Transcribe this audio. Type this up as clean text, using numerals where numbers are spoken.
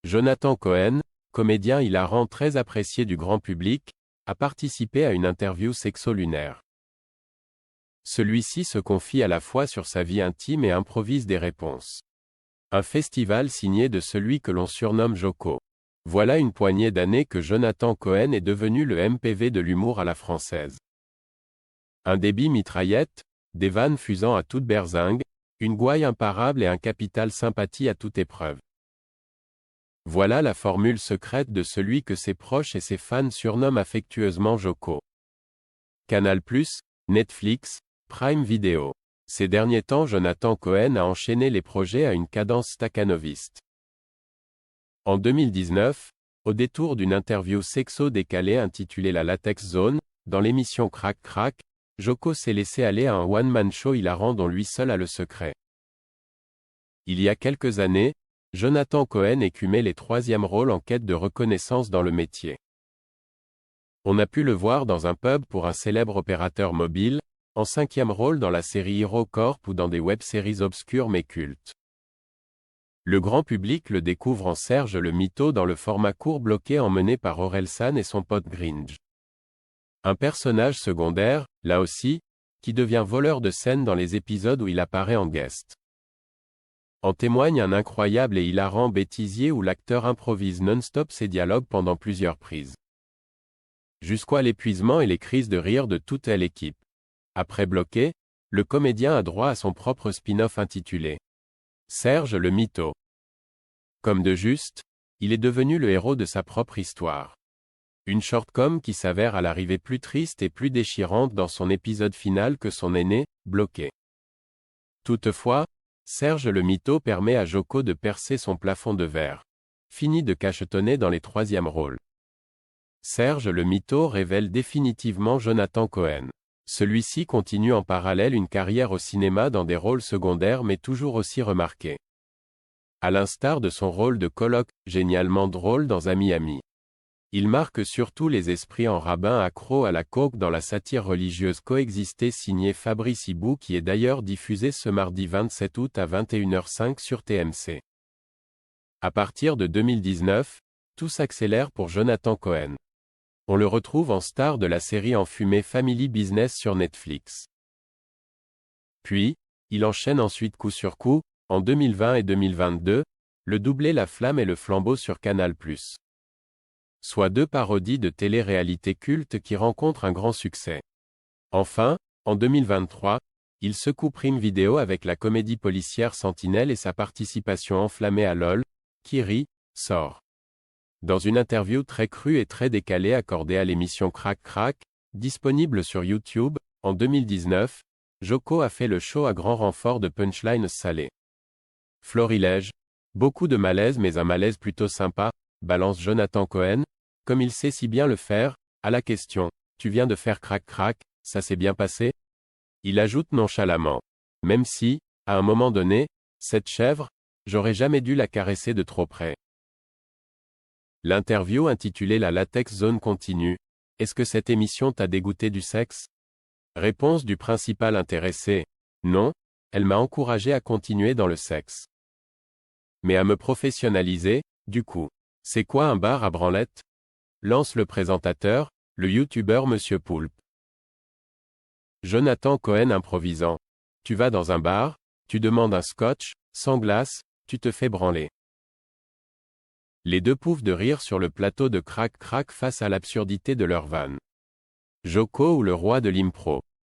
Jonathan Cohen, comédien hilarant très apprécié du grand public, a participé à une interview sexo-lunaire. Celui-ci se confie à la fois sur sa vie intime et improvise des réponses. Un festival signé de celui que l'on surnomme Joko. Voilà une poignée d'années que Jonathan Cohen est devenu le MPV de l'humour à la française. Un débit mitraillette, des vannes fusant à toute berzingue, une gouaille imparable et un capital sympathie à toute épreuve. Voilà la formule secrète de celui que ses proches et ses fans surnomment affectueusement Joko. Canal+, Netflix, Prime Video. Ces derniers temps, Jonathan Cohen a enchaîné les projets à une cadence stakhanoviste. En 2019, au détour d'une interview sexo décalée intitulée La Latex Zone, dans l'émission Crac Crac, Joko s'est laissé aller à un one-man show hilarant dont lui seul a le secret. Il y a quelques années, Jonathan Cohen écumait les troisièmes rôles en quête de reconnaissance dans le métier. On a pu le voir dans un pub pour un célèbre opérateur mobile, en cinquième rôle dans la série Hero Corp ou dans des web-séries obscures mais cultes. Le grand public le découvre en Serge le Mytho dans le format court bloqué emmené par Orelsan et son pote Gringe. Un personnage secondaire, là aussi, qui devient voleur de scène dans les épisodes où il apparaît en guest. En témoigne un incroyable et hilarant bêtisier où l'acteur improvise non-stop ses dialogues pendant plusieurs prises. Jusqu'à l'épuisement et les crises de rire de toute l'équipe. Après bloqué, le comédien a droit à son propre spin-off intitulé Serge le Mytho. Comme de juste, il est devenu le héros de sa propre histoire. Une shortcom qui s'avère à l'arrivée plus triste et plus déchirante dans son épisode final que son aîné, bloqué. Toutefois, Serge le Mytho permet à Joko de percer son plafond de verre. Fini de cachetonner dans les troisièmes rôles. Serge le Mytho révèle définitivement Jonathan Cohen. Celui-ci continue en parallèle une carrière au cinéma dans des rôles secondaires mais toujours aussi remarqués. À l'instar de son rôle de coloc, génialement drôle dans Ami Ami. Il marque surtout les esprits en rabbin accro à la coke dans la satire religieuse Coexister signée Fabrice Hibou qui est d'ailleurs diffusée ce mardi 27 août à 21h05 sur TMC. À partir de 2019, tout s'accélère pour Jonathan Cohen. On le retrouve en star de la série enfumée Family Business sur Netflix. Puis, il enchaîne ensuite coup sur coup, en 2020 et 2022, le doublé La Flamme et le Flambeau sur Canal+. Soit deux parodies de télé-réalité culte qui rencontrent un grand succès. Enfin, en 2023, il secoue Prime Video avec la comédie policière Sentinelle et sa participation enflammée à LOL, qui rit, sort. Dans une interview très crue et très décalée accordée à l'émission Crac Crac, disponible sur YouTube, en 2019, Joko a fait le show à grand renfort de punchlines salées. Florilège, beaucoup de malaise mais un malaise plutôt sympa, balance Jonathan Cohen, comme il sait si bien le faire, à la question « Tu viens de faire Crac Crac, ça s'est bien passé ?» Il ajoute nonchalamment « Même si, à un moment donné, cette chèvre, j'aurais jamais dû la caresser de trop près. » L'interview intitulée La Latex Zone continue. Est-ce que cette émission t'a dégoûté du sexe? Réponse du principal intéressé. Non, elle m'a encouragé à continuer dans le sexe. Mais à me professionnaliser, du coup. C'est quoi un bar à branlette? Lance le présentateur, le youtubeur Monsieur Poulpe. Jonathan Cohen improvisant. Tu vas dans un bar, tu demandes un scotch, sans glace, tu te fais branler. Les deux poufs de rire sur le plateau de Crac Crac face à l'absurdité de leur vanne. Joko ou le roi de l'impro.